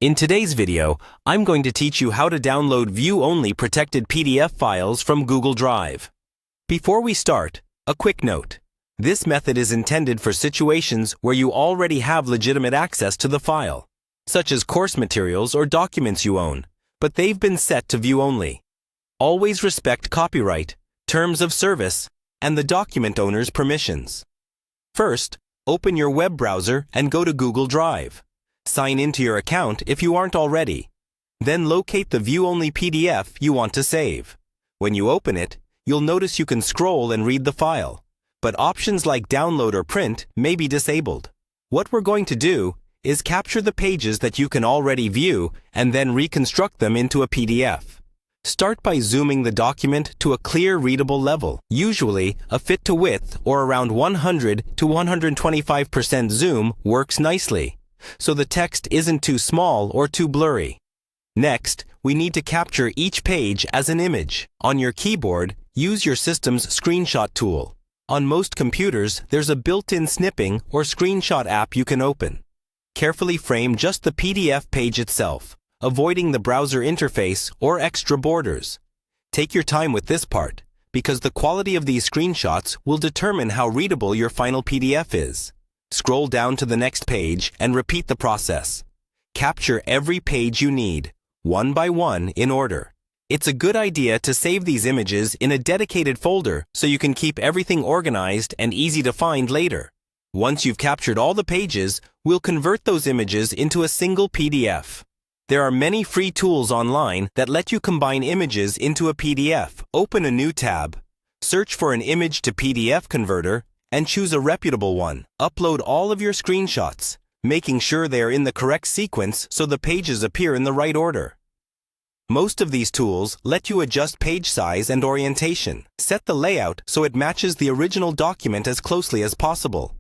In today's video, I'm going to teach you how to download view-only protected PDF files from Google Drive. Before we start, a quick note. This method is intended for situations where you already have legitimate access to the file, such as course materials or documents you own, but they've been set to view-only. Always respect copyright, terms of service, and the document owner's permissions. First, open your web browser and go to Google Drive. Sign into your account if you aren't already. Then locate the view-only PDF you want to save. When you open it, you'll notice you can scroll and read the file, but options like download or print may be disabled. What we're going to do is capture the pages that you can already view and then reconstruct them into a PDF. Start by zooming the document to a clear, readable level. Usually, a fit to width or around 100 to 125% zoom works nicely, so the text isn't too small or too blurry. Next, we need to capture each page as an image. On your keyboard, use your system's screenshot tool. On most computers, there's a built-in snipping or screenshot app you can open. Carefully frame just the PDF page itself, avoiding the browser interface or extra borders. Take your time with this part, because the quality of these screenshots will determine how readable your final PDF is. Scroll down to the next page and repeat the process. Capture every page you need, one by one in order. It's a good idea to save these images in a dedicated folder so you can keep everything organized and easy to find later. Once you've captured all the pages, we'll convert those images into a single PDF. There are many free tools online that let you combine images into a PDF. Open a new tab, search for an image to PDF converter, and choose a reputable one. Upload all of your screenshots, making sure they are in the correct sequence so the pages appear in the right order. Most of these tools let you adjust page size and orientation. Set the layout so it matches the original document as closely as possible.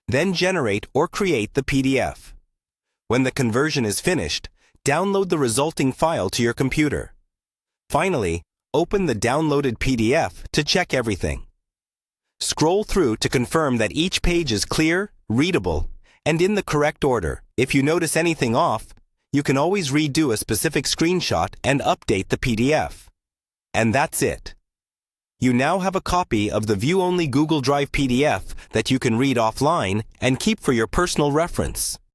Then generate or create the PDF. When the conversion is finished, download the resulting file to your computer. Finally, open the downloaded PDF to check everything. Scroll through to confirm that each page is clear, readable, and in the correct order. If you notice anything off, you can always redo a specific screenshot and update the PDF. And that's it. You now have a copy of the view-only Google Drive PDF that you can read offline and keep for your personal reference.